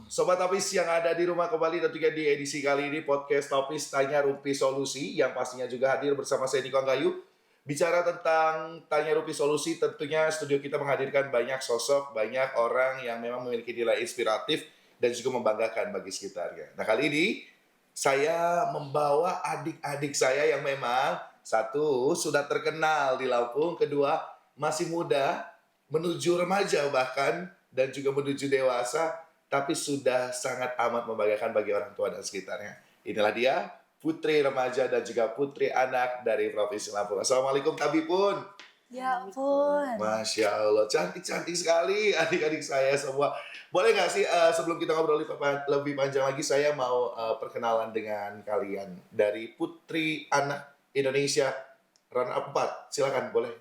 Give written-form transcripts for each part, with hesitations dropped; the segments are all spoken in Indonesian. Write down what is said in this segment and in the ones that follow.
Sobat Topis yang ada di rumah kembali tentunya di edisi kali ini podcast Topis Tanya Rumpi Solusi yang pastinya juga hadir bersama saya Niko Anggayu. Bicara tentang Tanya Rumpi Solusi, tentunya studio kita menghadirkan banyak sosok, banyak orang yang memang memiliki nilai inspiratif dan juga membanggakan bagi sekitarnya. Nah kali ini saya membawa adik-adik saya yang memang satu sudah terkenal di Lampung, kedua masih muda, menuju remaja bahkan dan juga menuju dewasa tapi sudah sangat amat membanggakan bagi orang tua dan sekitarnya. Inilah dia, putri remaja dan juga putri anak dari Provinsi Lampung. Assalamualaikum Tabipun. Ya ampun. Masya Allah, cantik-cantik sekali adik-adik saya semua. Boleh nggak sih sebelum kita ngobrol lebih panjang lagi, saya mau perkenalan dengan kalian. Dari putri anak Indonesia, runner up 4. Silakan, boleh.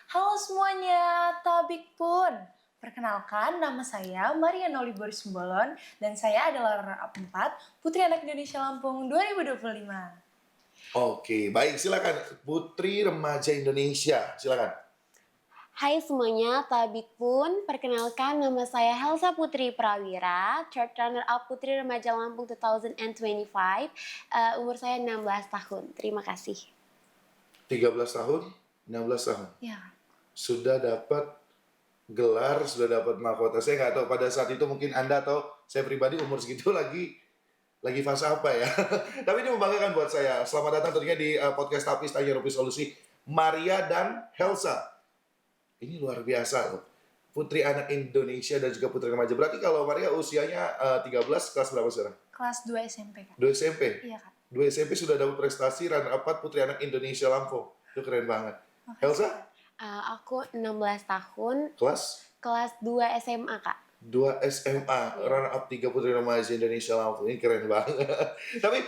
Halo semuanya, Tabik pun. Perkenalkan, nama saya Maria Nolibor Sumbolon dan saya adalah runner-up 4 Putri Anak Indonesia Lampung 2025. Oke, baik, silakan Putri Remaja Indonesia, silakan. Hai semuanya, Tabik pun. Perkenalkan, nama saya Helsa Putri Prawira, third runner-up Putri Remaja Lampung 2025. Umur saya 16 tahun. Terima kasih. 13 tahun, 16 tahun. Ya. Sudah dapat gelar, sudah dapat mahkota. Saya nggak tahu pada saat itu mungkin Anda tahu, saya pribadi umur segitu lagi fase apa ya. Tapi ini membanggakan buat saya. Selamat datang tentunya di podcast Tapis Tanya Rumpi Solusi, Maria dan Helsa. Ini luar biasa loh. Putri anak Indonesia dan juga putri remaja. Berarti kalau Maria usianya 13, kelas berapa sekarang? Kelas 2 SMP, Kak. 2 SMP? Iya, Kak. 2 SMP sudah dapat prestasi runner up putri anak Indonesia Lampung. Itu keren banget. Helsa? Aku 16 tahun, Kelas 2 SMA, Kak. 2 SMA, runner up 3 putri remaja Indonesia Lampung. Ini keren banget. Tapi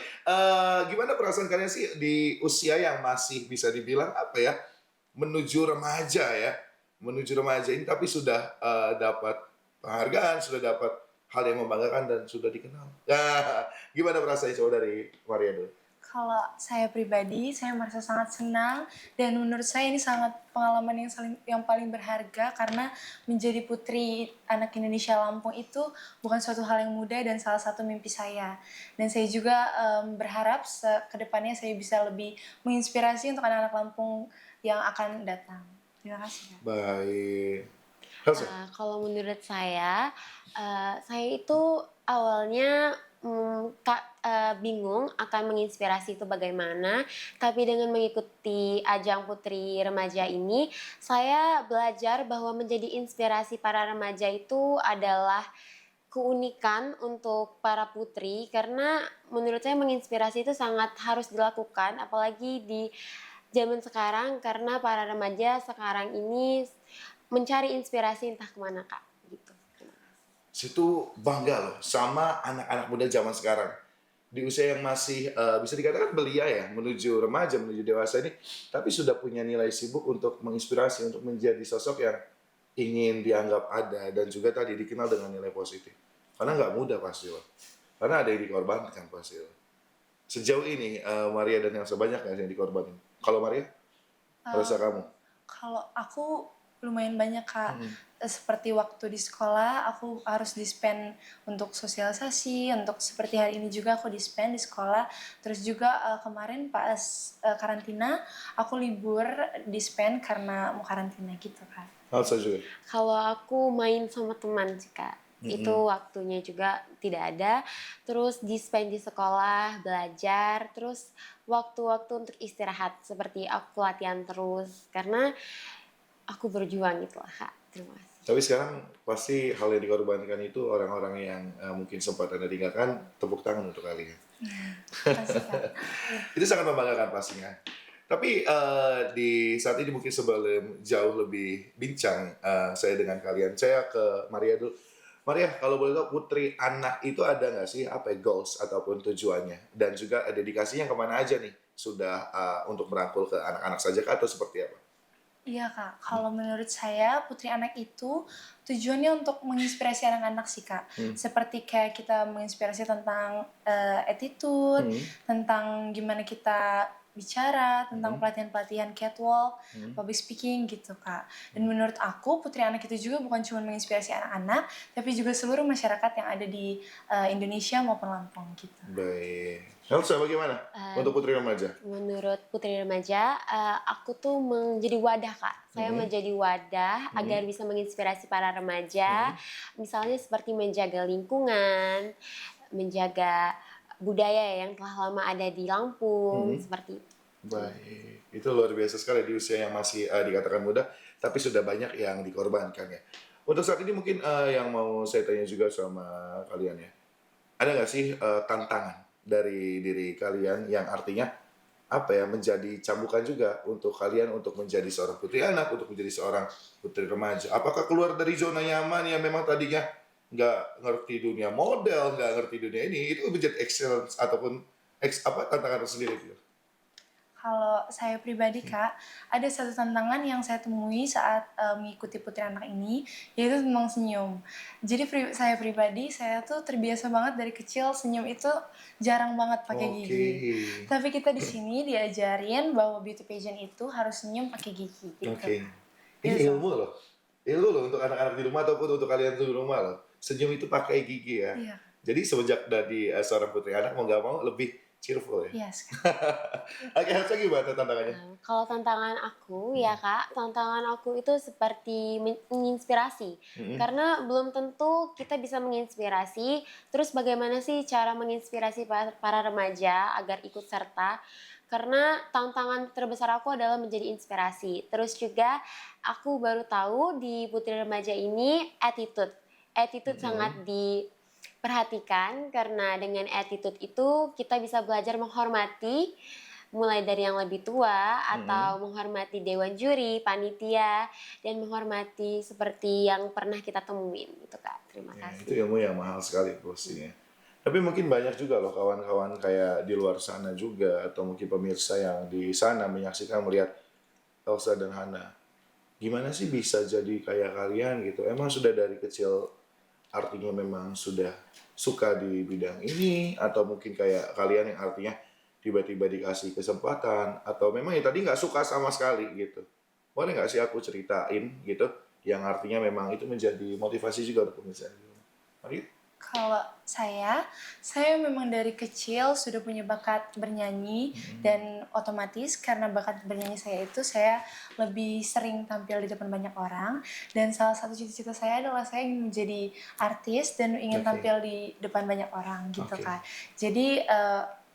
gimana perasaan kalian sih di usia yang masih bisa dibilang apa ya, menuju remaja ya, menuju remaja ini, tapi sudah dapat penghargaan, sudah dapat hal yang membanggakan dan sudah dikenal. Nah, gimana perasaannya, coba dari Maria dulu? Kalau saya pribadi, saya merasa sangat senang dan menurut saya ini sangat pengalaman yang paling berharga karena menjadi putri anak Indonesia Lampung itu bukan suatu hal yang mudah dan salah satu mimpi saya. Dan saya juga berharap ke depannya saya bisa lebih menginspirasi untuk anak-anak Lampung yang akan datang. Terima kasih. Baik. Helsa? Kalau menurut saya itu awalnya bingung akan menginspirasi itu bagaimana, tapi dengan mengikuti ajang Putri Remaja ini, saya belajar bahwa menjadi inspirasi para remaja itu adalah keunikan untuk para putri, karena menurut saya menginspirasi itu sangat harus dilakukan, apalagi di zaman sekarang, karena para remaja sekarang ini mencari inspirasi entah kemana, Kak, gitu. Situ bangga loh sama anak-anak muda zaman sekarang di usia yang masih bisa dikatakan belia ya, menuju remaja, menuju dewasa ini, tapi sudah punya nilai sibuk untuk menginspirasi, untuk menjadi sosok yang ingin dianggap ada dan juga tadi dikenal dengan nilai positif. Karena nggak mudah pasti loh, karena ada yang dikorbankan pasti loh. Sejauh ini Maria dan Elsa banyak nggak yang dikorbanin? Kalau Maria, rasa kamu? Kalau aku lumayan banyak, Kak. Seperti waktu di sekolah aku harus di-spend untuk sosialisasi, untuk seperti hari ini juga aku di-spend di sekolah. Terus juga kemarin pas karantina aku libur di-spend karena mau karantina gitu, Kak. Elsa juga? Kalau aku main sama teman sih, Kak. Itu waktunya juga tidak ada. Terus di-spend di sekolah, belajar, terus waktu-waktu untuk istirahat seperti aku latihan terus karena aku berjuang gitu lah, Kak. Terima kasih. Tapi sekarang pasti hal yang dikorbankan itu orang-orang yang mungkin sempat Anda tinggalkan, tepuk tangan untuk kalian. Itu sangat membanggakan pastinya. Tapi di saat ini mungkin sebelum jauh lebih bincang saya dengan kalian, saya ke Maria dulu. Maria, kalau boleh tahu putri anak itu ada nggak sih apa goals ataupun tujuannya? Dan juga dedikasinya kemana aja nih? Sudah untuk merangkul ke anak-anak saja kah atau seperti apa? Iya, Kak, kalau menurut saya putri anak itu tujuannya untuk menginspirasi anak-anak sih, Kak. Seperti kayak kita menginspirasi tentang attitude, tentang gimana kita bicara, tentang pelatihan-pelatihan catwalk, Hmm. public speaking gitu Kak. Dan menurut aku Putri Anak itu juga bukan cuma menginspirasi anak-anak, tapi juga seluruh masyarakat yang ada di Indonesia maupun Lampung gitu. Baik. Elsa bagaimana untuk Putri Remaja? Menurut Putri Remaja, aku tuh menjadi wadah Kak. Saya menjadi wadah agar bisa menginspirasi para remaja, misalnya seperti menjaga lingkungan, menjaga budaya yang telah lama ada di Lampung, seperti itu. Baik, itu luar biasa sekali di usia yang masih dikatakan muda, tapi sudah banyak yang dikorbankan ya. Untuk saat ini mungkin yang mau saya tanya juga sama kalian ya, ada nggak sih tantangan dari diri kalian yang artinya apa ya menjadi cambukan juga untuk kalian untuk menjadi seorang putri anak, untuk menjadi seorang putri remaja. Apakah keluar dari zona nyaman yang memang tadinya nggak ngerti dunia model, nggak ngerti dunia ini, itu menjadi excellence ataupun tantangan tersendiri gitu. Kalau saya pribadi Kak, ada satu tantangan yang saya temui saat mengikuti Putri Anak ini, yaitu tentang senyum. Jadi saya pribadi, saya tuh terbiasa banget dari kecil senyum itu jarang banget pakai gigi. Tapi kita di sini diajarin bahwa beauty pageant itu harus senyum pakai gigi gitu. Oke. Gitu. Ini ilmu loh. Ilmu loh untuk anak-anak di rumah ataupun untuk kalian di rumah loh. Senyum itu pakai gigi ya. Iya. Jadi semenjak dari seorang putri anak mau nggak mau lebih cheerful ya. Yes. Oke, harusnya gimana tantangannya? Kalau tantangan aku ya Kak, tantangan aku itu seperti menginspirasi. Karena belum tentu kita bisa menginspirasi. Terus bagaimana sih cara menginspirasi para remaja agar ikut serta? Karena tantangan terbesar aku adalah menjadi inspirasi. Terus juga aku baru tahu di Putri Remaja ini attitude. Attitude sangat diperhatikan karena dengan attitude itu kita bisa belajar menghormati mulai dari yang lebih tua atau menghormati dewan juri, panitia, dan menghormati seperti yang pernah kita temuin gitu Kak. Terima Ya, kasih. itu ilmu yang mahal sekali pastinya. Tapi mungkin banyak juga loh kawan-kawan kayak di luar sana juga atau mungkin pemirsa yang di sana menyaksikan melihat Elsa dan Hana. Gimana sih bisa jadi kayak kalian gitu? Emang sudah dari kecil artinya memang sudah suka di bidang ini atau mungkin kayak kalian yang artinya tiba-tiba dikasih kesempatan atau memang ya tadi nggak suka sama sekali gitu. Boleh nggak sih aku ceritain gitu yang artinya memang itu menjadi motivasi juga untuk pemirsa di rumah. Mari. Kalau saya memang dari kecil sudah punya bakat bernyanyi dan otomatis karena bakat bernyanyi saya itu saya lebih sering tampil di depan banyak orang dan salah satu cita-cita saya adalah saya ingin menjadi artis dan ingin tampil di depan banyak orang gitu kan. Jadi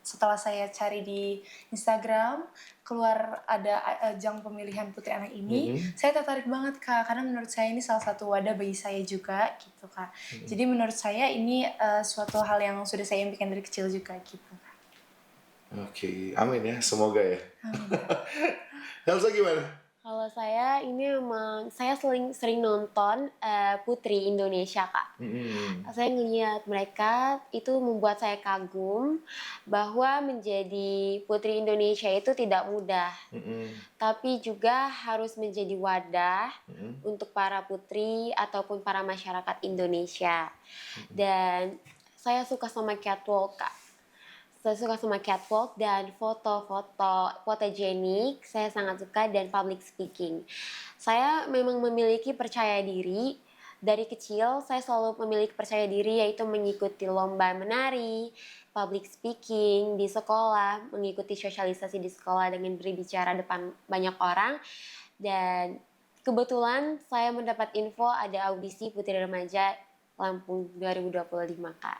setelah saya cari di Instagram keluar ada ajang pemilihan Putri Anak ini, saya tertarik banget Kak karena menurut saya ini salah satu wadah bagi saya juga gitu Kak. Jadi menurut saya ini suatu hal yang sudah saya impikan dari kecil juga gitu Kak. Oke, amin ya, semoga ya. Amin. Elsa gimana? Kalau saya ini memang saya sering nonton Putri Indonesia Kak. Saya ngelihat mereka itu membuat saya kagum bahwa menjadi Putri Indonesia itu tidak mudah. Tapi juga harus menjadi wadah untuk para putri ataupun para masyarakat Indonesia. Dan saya suka sama catwalk Kak. Saya suka sama catwalk dan foto-foto fotogenik, saya sangat suka dan public speaking. Saya memang memiliki percaya diri, dari kecil saya selalu memiliki percaya diri yaitu mengikuti lomba menari, public speaking di sekolah, mengikuti sosialisasi di sekolah dengan berbicara depan banyak orang. Dan kebetulan saya mendapat info ada audisi Putri Remaja Lampung 2025 Kak.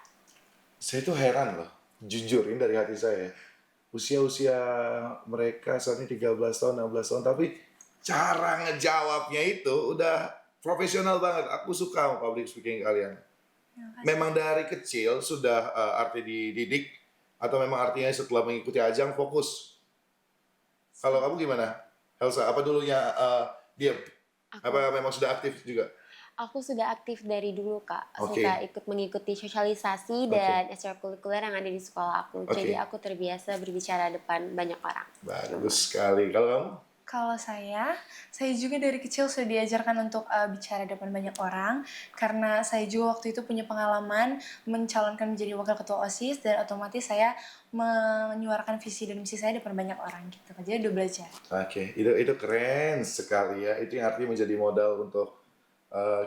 Saya tuh heran loh. Jujur ini dari hati saya, usia-usia mereka saat ini 13 tahun, 16 tahun, tapi cara ngejawabnya itu udah profesional banget. Aku suka sama public speaking kalian. Memang dari kecil sudah arti dididik atau memang artinya setelah mengikuti ajang fokus? Kalau kamu gimana, Elsa? Apa dulunya diam? Apa memang sudah aktif juga? Aku sudah aktif dari dulu Kak, Oke. suka ikut mengikuti sosialisasi dan ekstrakurikuler yang ada di sekolah aku. Oke. Jadi aku terbiasa berbicara depan banyak orang. Bagus sekali. Kalau kamu? Kalau saya juga dari kecil sudah diajarkan untuk bicara depan banyak orang karena saya juga waktu itu punya pengalaman mencalonkan menjadi wakil ketua OSIS dan otomatis saya menyuarakan visi dan misi saya depan banyak orang gitu. Jadi udah belajar. Oke, itu keren sekali ya. Itu yang artinya menjadi modal untuk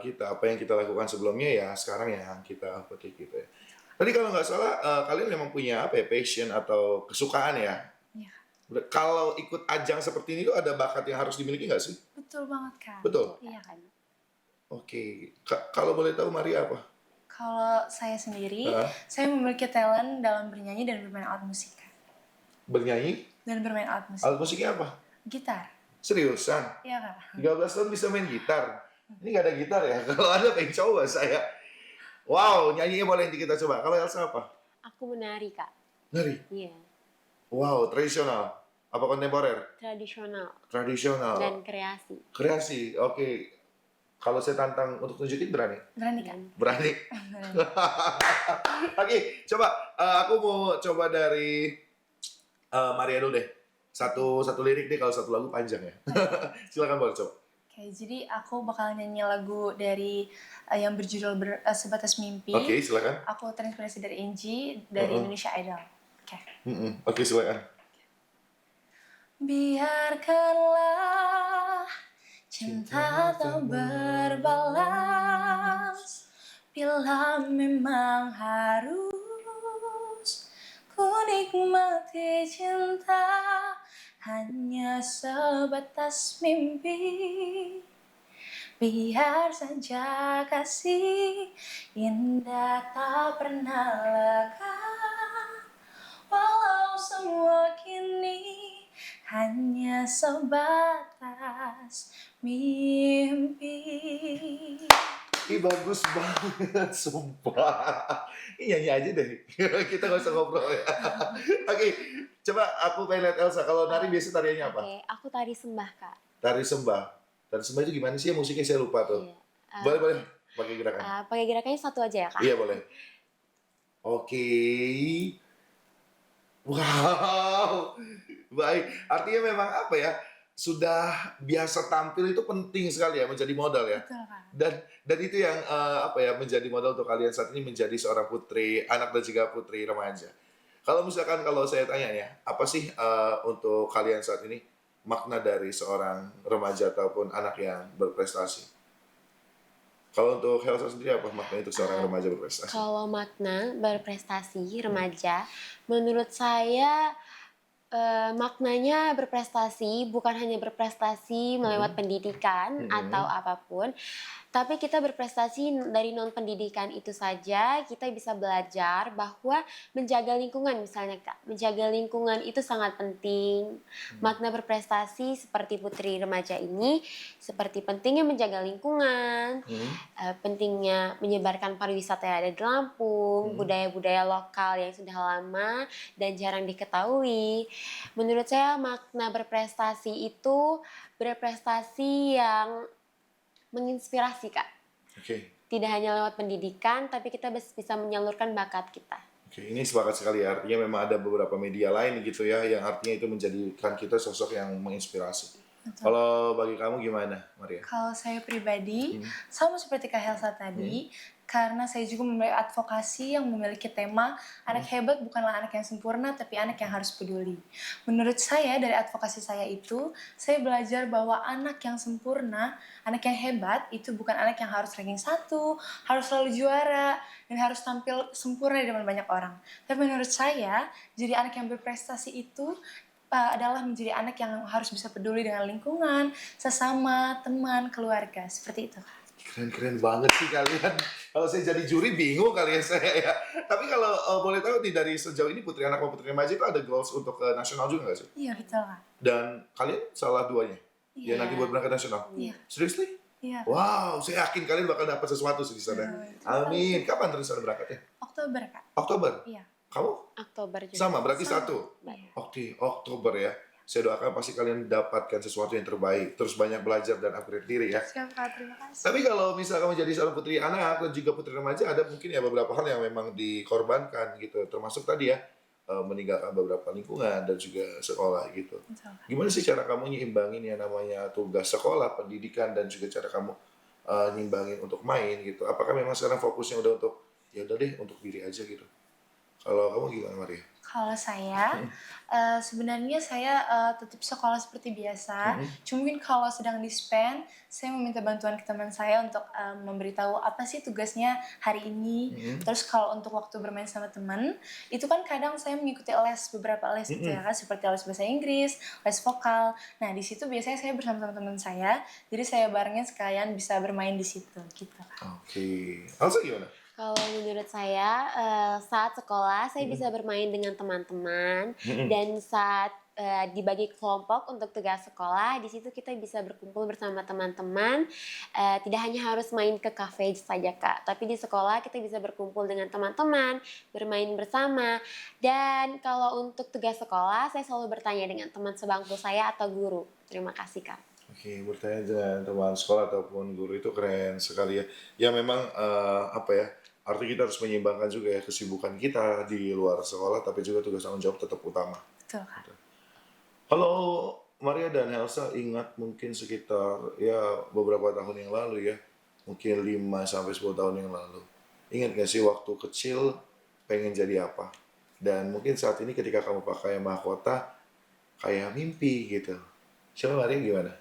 kita. Apa yang kita lakukan sebelumnya ya sekarang yang kita petik gitu ya. Tadi kalau nggak salah kalian memang punya apa ya, passion atau kesukaan ya. Iya. Kalau ikut ajang seperti ini tuh ada bakat yang harus dimiliki nggak sih? Betul banget Kak. Betul. Iya kan? Oke, Kalau boleh tahu Maria apa? Kalau saya sendiri, Hah? saya memiliki talent dalam bernyanyi dan bermain alat musik Kak. Bernyanyi? Dan bermain alat musik. Alat musiknya apa? Gitar. Seriusan? Iya Kak. 13 tahun bisa main gitar? Ini nggak ada gitar ya? Kalau ada pengen coba saya. Wow, nyanyinya boleh nanti kita coba. Kalau Elsa apa? Aku menari, Kak. Nari? Iya, Wow, tradisional. Apa kontemporer? tradisional Tradisional. dan kreasi. Kreasi, oke. Kalau saya tantang untuk tunjukin berani? Berani Kak. Berani. Berani. Oke, coba. Aku mau coba dari Maria dulu deh. Satu lirik deh kalau satu lagu panjang ya. Silakan boleh coba. Oke, jadi aku bakal nyanyi lagu dari yang berjudul Sebatas Mimpi. Oke, silakan. Aku terinspirasi dari Angie dari Indonesia Idol. Oke. Oke, silakan. Biarkanlah cinta tak berbalas bila memang harus ku nikmati cinta hanya sebatas mimpi. Biar saja kasih indah tak pernah lega, walau semua kini hanya sebatas mimpi. Ih, bagus banget, sumpah. Ini nyanyi aja deh. Kita nggak usah ngobrol ya. Oke, coba aku pengen lihat Elsa. Kalau nari biasa tariannya apa? Oke, aku tari sembah, Kak. Tari sembah. Tari sembah itu gimana sih? Musiknya saya lupa tuh. Iya. Boleh. Pakai gerakan. Pakai gerakannya satu aja ya, Kak? Iya, boleh. Oke. Wow. Baik. Artinya memang apa ya? Sudah biasa tampil itu penting sekali ya, menjadi modal ya. Betul Kak. Dan itu yang apa ya, menjadi modal untuk kalian saat ini menjadi seorang putri, anak dan juga putri remaja. Kalau saya tanya ya, apa sih untuk kalian saat ini makna dari seorang remaja ataupun anak yang berprestasi? Kalau untuk Helsa sendiri apa makna untuk seorang remaja berprestasi? Kalau makna berprestasi remaja, menurut saya maknanya berprestasi bukan hanya berprestasi melewat pendidikan atau apapun, tapi kita berprestasi dari non pendidikan itu saja. Kita bisa belajar bahwa menjaga lingkungan, misalnya Kak, menjaga lingkungan itu sangat penting. Makna berprestasi seperti putri remaja ini seperti pentingnya menjaga lingkungan, pentingnya menyebarkan pariwisata yang ada di Lampung, budaya-budaya lokal yang sudah lama dan jarang diketahui. Menurut saya makna berprestasi itu berprestasi yang menginspirasi, Kak. Oke. Tidak hanya lewat pendidikan, tapi kita bisa menyalurkan bakat kita. Oke, ini sepakat sekali ya. Artinya memang ada beberapa media lain gitu ya, yang artinya itu menjadikan kita sosok yang menginspirasi. Kalau bagi kamu gimana, Maria? Kalau saya pribadi, sama seperti Kak Helsa tadi, karena saya juga memiliki advokasi yang memiliki tema anak hebat bukanlah anak yang sempurna, tapi anak yang harus peduli. Menurut saya, dari advokasi saya itu, saya belajar bahwa anak yang sempurna, anak yang hebat, itu bukan anak yang harus ranking 1, harus selalu juara, dan harus tampil sempurna di depan banyak orang. Tapi menurut saya, jadi anak yang berprestasi itu adalah menjadi anak yang harus bisa peduli dengan lingkungan, sesama, teman, keluarga, seperti itu. Keren banget sih kalian. Kalau saya jadi juri bingung kalian saya ya. Tapi kalau boleh tahu nih dari sejauh ini putri anak maupun putri remaja itu ada goals untuk nasional juga nggak sih? Iya, betul Kak. Dan kalian salah duanya? Iya. Ya nanti buat berangkat nasional? Iya. Seriously? Iya. Wow, saya yakin kalian bakal dapat sesuatu sih di sana. Amin. Kapan rencana berangkatnya? Oktober Kak. Oktober? Iya. Kamu? Oktober juga. Sama, berarti Sama. satu? Baik. Oke, Oktober ya. Saya doakan pasti kalian dapatkan sesuatu yang terbaik. Terus banyak belajar dan upgrade diri ya. Siap Kak, terima kasih. Tapi kalau misalkan menjadi seorang putri anak dan juga putri remaja, ada mungkin ya beberapa hal yang memang dikorbankan gitu. Termasuk tadi ya, meninggalkan beberapa lingkungan dan juga sekolah gitu. Betul. Gimana sih cara kamu nyimbangin yang namanya tugas sekolah, pendidikan dan juga cara kamu nyimbangin untuk main gitu? Apakah memang sekarang fokusnya udah untuk ya udah deh untuk diri aja gitu? Kalau kamu gimana Maria? Kalau saya, sebenarnya saya tetap sekolah seperti biasa. Mm-mm. Cuma mungkin kalau sedang di-spend, saya meminta bantuan ke teman saya untuk memberitahu apa sih tugasnya hari ini. Mm-mm. Terus kalau untuk waktu bermain sama teman, itu kan kadang saya mengikuti beberapa les gitu ya Mm-mm. kan, seperti les bahasa Inggris, les vokal. Nah di situ biasanya saya bersama teman-teman saya, jadi saya barengnya sekalian bisa bermain di situ gitu. Oke. Elsa gimana? Kalau menurut saya, saat sekolah saya Mm-mm. bisa bermain dengan teman-teman Mm-mm. dan saat dibagi kelompok untuk tugas sekolah, di situ kita bisa berkumpul bersama teman-teman. Tidak hanya harus main ke kafe saja Kak, tapi di sekolah kita bisa berkumpul dengan teman-teman, bermain bersama. Dan kalau untuk tugas sekolah, saya selalu bertanya dengan teman sebangku saya atau guru. Terima kasih Kak. Oke, bertanya dengan teman sekolah ataupun guru itu keren sekali ya. Ya memang apa ya, artinya kita harus menyeimbangkan juga ya kesibukan kita di luar sekolah, tapi juga tugas tanggung jawab tetap utama. Betul Kak. Kalau Maria dan Elsa ingat mungkin sekitar ya beberapa tahun yang lalu ya, mungkin 5 sampai 10 tahun yang lalu. Ingat gak sih waktu kecil pengen jadi apa? Dan mungkin saat ini ketika kamu pakai mahkota kayak mimpi gitu. Coba Maria gimana?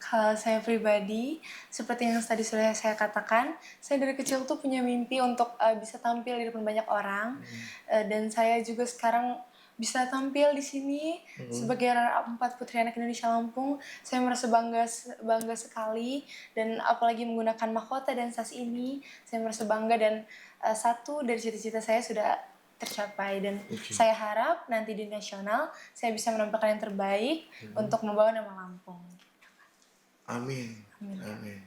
Kalau saya pribadi, seperti yang tadi sudah saya katakan, saya dari kecil tuh punya mimpi untuk bisa tampil di depan banyak orang. Dan saya juga sekarang bisa tampil di sini sebagai runner up 4 Putri Anak Indonesia Lampung. Saya merasa bangga sekali, dan apalagi menggunakan mahkota dan sas ini, saya merasa bangga, dan satu dari cita-cita saya sudah tercapai, dan Oke. saya harap nanti di nasional saya bisa menampilkan yang terbaik untuk membawa nama Lampung. Amin. Amin. Amin.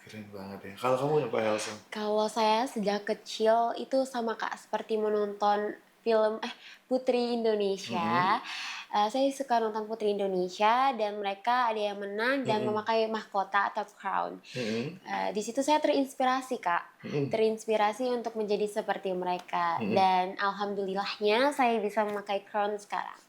Keren banget ya. Kalau kamu apa Elsa? Kalau saya sejak kecil itu sama Kak, seperti menonton film Putri Indonesia. Saya suka nonton Putri Indonesia dan mereka ada yang menang dan memakai mahkota atau crown. Di situ saya terinspirasi Kak, terinspirasi untuk menjadi seperti mereka. Dan alhamdulillahnya saya bisa memakai crown sekarang.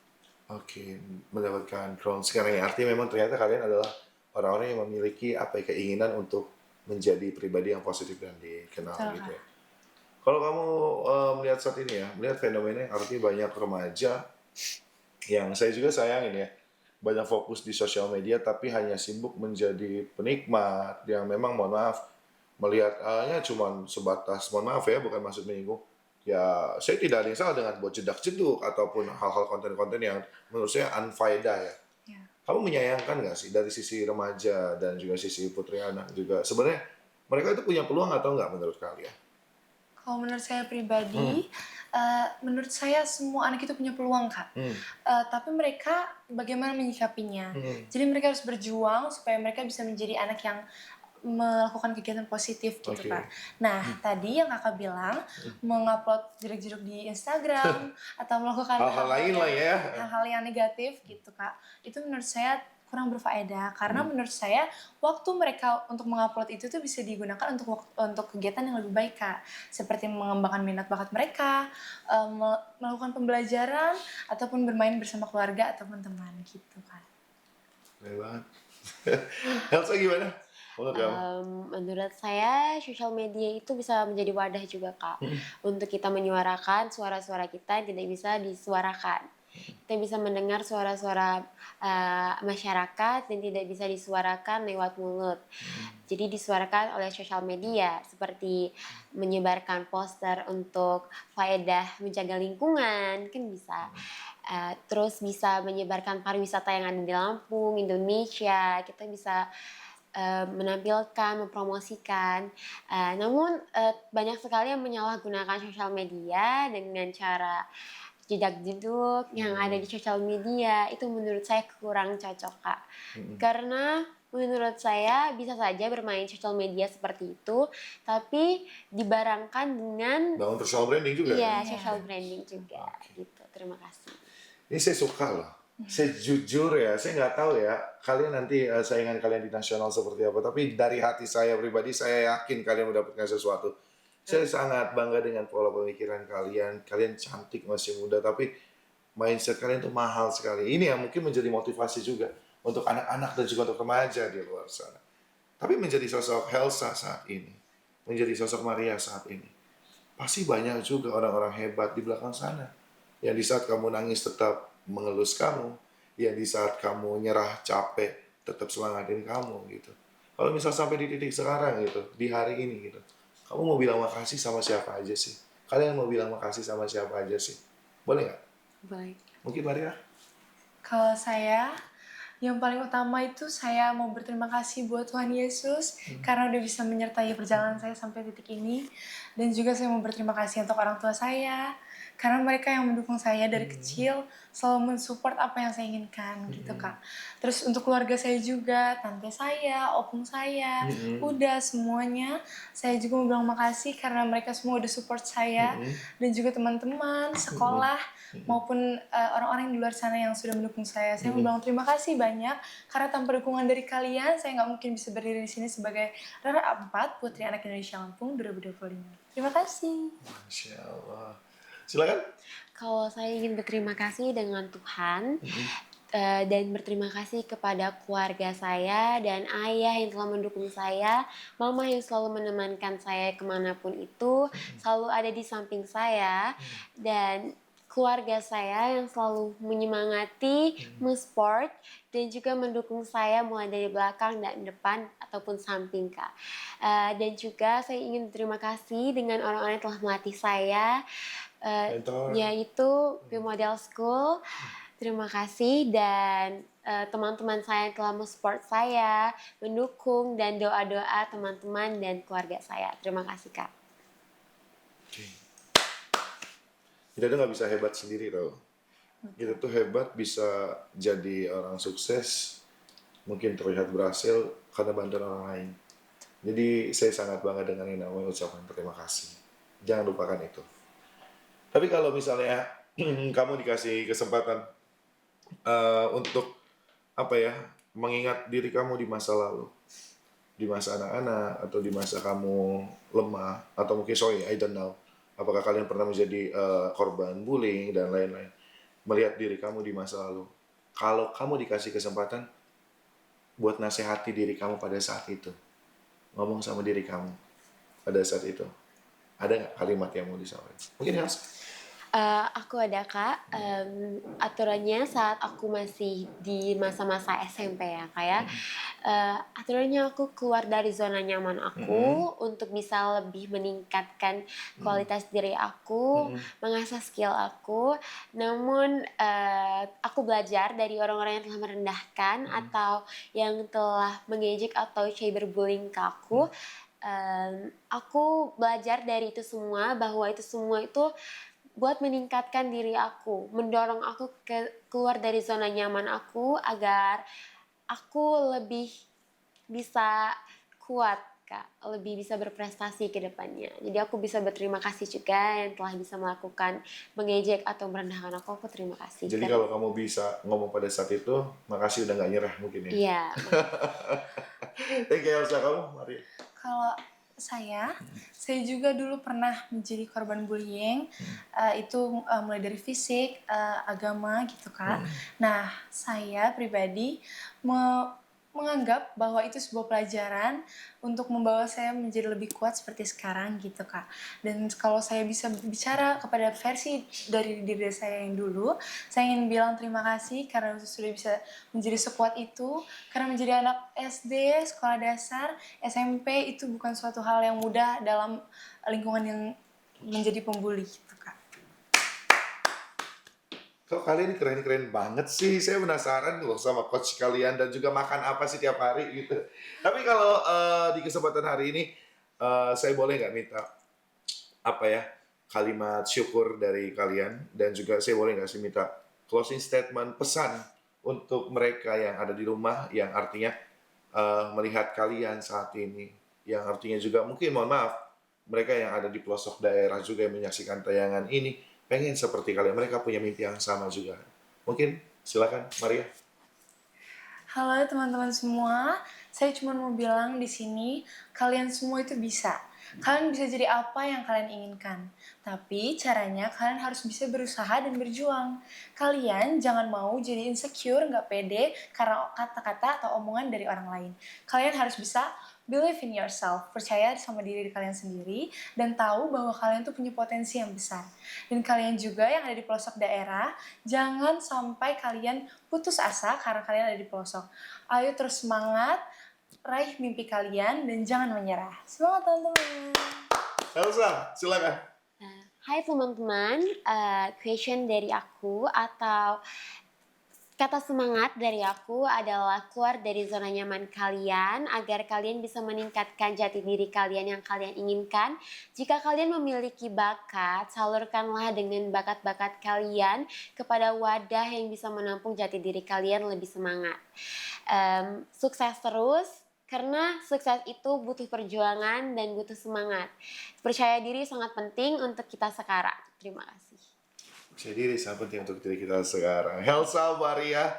Oke, mendapatkan crown sekarang ya. Artinya memang ternyata kalian adalah orang-orang yang memiliki apa ya, keinginan untuk menjadi pribadi yang positif dan dikenal Betul, gitu ya. Kalau kamu melihat saat ini ya, melihat fenomena yang artinya banyak remaja yang saya juga sayangin ya, banyak fokus di sosial media tapi hanya sibuk menjadi penikmat yang memang mohon maaf melihatnya cuma sebatas mohon maaf ya, bukan maksud menyinggung. Ya, saya tidak ada yang salah dengan buat jedak-jeduk ataupun hal-hal konten-konten yang menurut saya unfaedah ya. Ya. Kamu menyayangkan nggak sih dari sisi remaja dan juga sisi putri anak juga sebenarnya mereka itu punya peluang atau nggak menurut kalian? Kalau menurut saya pribadi, menurut saya semua anak itu punya peluang Kak. Tapi mereka bagaimana menyikapinya. Jadi mereka harus berjuang supaya mereka bisa menjadi anak yang melakukan kegiatan positif gitu Oke. Kak. Nah tadi yang Kakak bilang, mengupload jeruk-jeruk di Instagram atau melakukan Hal-hal lain lah ya. hal-hal yang negatif gitu Kak, itu menurut saya kurang berfaedah, karena menurut saya waktu mereka untuk mengupload itu tuh bisa digunakan untuk kegiatan yang lebih baik Kak, seperti mengembangkan minat bakat mereka, melakukan pembelajaran ataupun bermain bersama keluarga ataupun teman gitu Kak. Keren banget. Elsa gimana? Menurut kamu? Menurut saya sosial media itu bisa menjadi wadah juga Kak, untuk kita menyuarakan suara-suara kita yang tidak bisa disuarakan. Kita bisa mendengar suara-suara masyarakat yang tidak bisa disuarakan lewat mulut. Jadi disuarakan oleh sosial media, seperti menyebarkan poster untuk faedah menjaga lingkungan, kan bisa. Terus bisa menyebarkan pariwisata yang ada di Lampung, Indonesia. Kita bisa menampilkan, mempromosikan. Namun banyak sekali yang menyalahgunakan sosial media dengan cara jedak-jeduk yang ada di sosial media. Itu menurut saya kurang cocok Kak. Karena menurut saya bisa saja bermain sosial media seperti itu, tapi dibarengkan dengan Bangun personal branding juga. iya, Ya? social branding juga. Gitu. Terima kasih. Ini saya suka loh. Saya jujur ya, saya nggak tahu ya kalian nanti saingan kalian di nasional seperti apa. Tapi dari hati saya pribadi, saya yakin kalian mendapatkan sesuatu. Saya sangat bangga dengan pola pemikiran kalian. Kalian cantik, masih muda, tapi mindset kalian tuh mahal sekali. Ini yang mungkin menjadi motivasi juga untuk anak-anak dan juga untuk remaja di luar sana. Tapi menjadi sosok Helsa saat ini, menjadi sosok Maria saat ini, pasti banyak juga orang-orang hebat di belakang sana. Yang di saat kamu nangis tetap mengelus kamu, yang di saat kamu nyerah capek tetap semangatin kamu gitu. Kalau misal sampai di titik sekarang gitu, di hari ini gitu, kamu mau bilang makasih sama siapa aja sih? Kalian mau bilang makasih sama siapa aja sih? Boleh nggak? Baik. Mungkin Maria? Kalau saya, yang paling utama itu saya mau berterima kasih buat Tuhan Yesus karena udah bisa menyertai perjalanan saya sampai titik ini. Dan juga saya mau berterima kasih untuk orang tua saya karena mereka yang mendukung saya dari kecil, selalu mensupport apa yang saya inginkan gitu Kak. Terus untuk keluarga saya juga, tante saya, opung saya, udah semuanya. Saya juga mau bilang makasih karena mereka semua udah support saya. Dan juga teman-teman, sekolah, maupun orang-orang di luar sana yang sudah mendukung saya. Saya mau bilang terima kasih banyak karena tanpa dukungan dari kalian, saya nggak mungkin bisa berdiri di sini sebagai Rara Ampat, Putri Anak Indonesia Lampung 2025. Terima kasih. Masya Allah. Silakan. Kalau saya ingin berterima kasih dengan Tuhan dan berterima kasih kepada keluarga saya dan ayah yang telah mendukung saya, mama yang selalu menemankan saya kemanapun itu, selalu ada di samping saya, dan keluarga saya yang selalu menyemangati, mensupport, dan juga mendukung saya mulai dari belakang dan depan ataupun samping Kak. Dan juga saya ingin berterima kasih dengan orang-orang yang telah melatih saya, yaitu P-Model School. Terima kasih dan teman-teman saya yang telah mensupport saya, mendukung dan doa-doa teman-teman dan keluarga saya. Terima kasih Kak. Kita tuh nggak bisa hebat sendiri tau. Kita tuh hebat bisa jadi orang sukses, mungkin terlihat berhasil karena bantuan orang lain. Jadi saya sangat bangga dengan yang namanya ucapan terima kasih. Jangan lupakan itu. Tapi kalau misalnya kamu dikasih kesempatan untuk apa ya, mengingat diri kamu di masa lalu, di masa anak-anak atau di masa kamu lemah atau mungkin I don't know. Apakah kalian pernah menjadi korban bullying dan lain-lain? Melihat diri kamu di masa lalu. Kalau kamu dikasih kesempatan buat nasihati diri kamu pada saat itu, ngomong sama diri kamu pada saat itu, ada nggak kalimat yang mau disampaikan? Mungkin Hans? Aku ada Kak, aturannya saat aku masih di masa-masa SMP ya Kak ya, aturannya aku keluar dari zona nyaman aku untuk bisa lebih meningkatkan kualitas diri aku, mengasah skill aku, namun aku belajar dari orang-orang yang telah merendahkan atau yang telah mengejek atau cyberbullying ke aku. Aku belajar dari itu semua bahwa itu semua itu buat meningkatkan diri aku, mendorong aku keluar dari zona nyaman aku agar aku lebih bisa kuat Kak, lebih bisa berprestasi ke depannya. Jadi aku bisa berterima kasih juga yang telah bisa melakukan mengejek atau merendahkan aku terima kasih. Jadi kalau kamu bisa ngomong pada saat itu, makasih udah gak nyerah mungkin ya. Iya. Thank you Elsa, kamu Maria. Kalau saya juga dulu pernah menjadi korban bullying, itu mulai dari fisik, agama gitu Kak. Nah, saya pribadi menganggap bahwa itu sebuah pelajaran untuk membawa saya menjadi lebih kuat seperti sekarang gitu Kak. Dan kalau saya bisa bicara kepada versi dari diri saya yang dulu, saya ingin bilang terima kasih karena sudah bisa menjadi sekuat itu. Karena menjadi anak SD, sekolah dasar, SMP itu bukan suatu hal yang mudah dalam lingkungan yang menjadi pembuli gitu Kak. Kok kalian keren-keren banget sih, saya penasaran loh sama coach kalian dan juga makan apa sih tiap hari gitu. Tapi kalau di kesempatan hari ini, saya boleh nggak minta apa ya, kalimat syukur dari kalian dan juga saya boleh nggak sih minta closing statement, pesan untuk mereka yang ada di rumah yang artinya melihat kalian saat ini, yang artinya juga mungkin mohon maaf mereka yang ada di pelosok daerah juga yang menyaksikan tayangan ini pengen seperti kalian, mereka punya mimpi yang sama juga. Mungkin silakan Maria. Halo teman-teman semua, saya cuma mau bilang di sini kalian semua itu bisa. Kalian bisa jadi apa yang kalian inginkan. Tapi caranya kalian harus bisa berusaha dan berjuang. Kalian jangan mau jadi insecure, nggak pede karena kata-kata atau omongan dari orang lain. Kalian harus bisa believe in yourself, percaya sama diri kalian sendiri, dan tahu bahwa kalian tuh punya potensi yang besar. Dan kalian juga yang ada di pelosok daerah, jangan sampai kalian putus asa karena kalian ada di pelosok. Ayo terus semangat, raih mimpi kalian, dan jangan menyerah. Semangat teman-teman! Elsa, silakan. Hai teman-teman, question dari aku atau kata semangat dari aku adalah keluar dari zona nyaman kalian agar kalian bisa meningkatkan jati diri kalian yang kalian inginkan. Jika kalian memiliki bakat, salurkanlah dengan bakat-bakat kalian kepada wadah yang bisa menampung jati diri kalian lebih semangat. Sukses terus, karena sukses itu butuh perjuangan dan butuh semangat. Percaya diri sangat penting untuk kita sekarang. Terima kasih. Percaya diri sangat penting untuk diri kita sekarang. Helsa, Maria,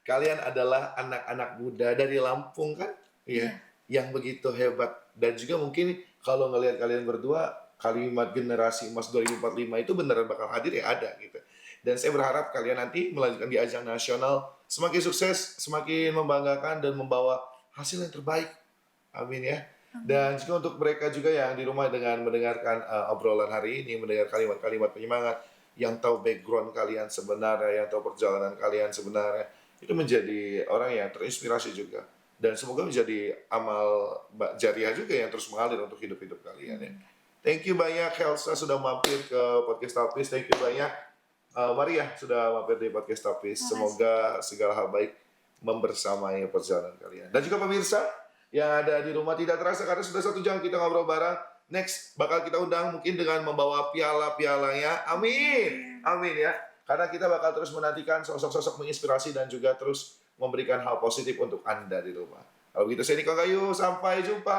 kalian adalah anak-anak muda dari Lampung kan? Iya. Yang begitu hebat. Dan juga mungkin kalau ngelihat kalian berdua, kalimat generasi emas 2045 itu beneran bakal hadir ya ada gitu. Dan saya berharap kalian nanti melanjutkan di ajang nasional semakin sukses, semakin membanggakan dan membawa hasil yang terbaik. Amin ya. Dan juga untuk mereka juga yang di rumah dengan mendengarkan obrolan hari ini, mendengar kalimat-kalimat penyemangat, yang tahu background kalian sebenarnya, yang tahu perjalanan kalian sebenarnya, itu menjadi orang yang terinspirasi juga. Dan semoga menjadi amal jariah juga yang terus mengalir untuk hidup-hidup kalian ya. Thank you banyak Helsa sudah mampir ke Podcast Tapis. Thank you banyak Maria sudah mampir di Podcast Tapis. Semoga segala hal baik membersamai perjalanan kalian. Dan juga pemirsa yang ada di rumah, tidak terasa karena sudah 1 jam kita ngobrol bareng. Next, bakal kita undang mungkin dengan membawa piala-pialanya. Amin. Amin ya. Karena kita bakal terus menantikan sosok-sosok menginspirasi dan juga terus memberikan hal positif untuk Anda di rumah. Kalau begitu, saya Niko Gayu. Sampai jumpa.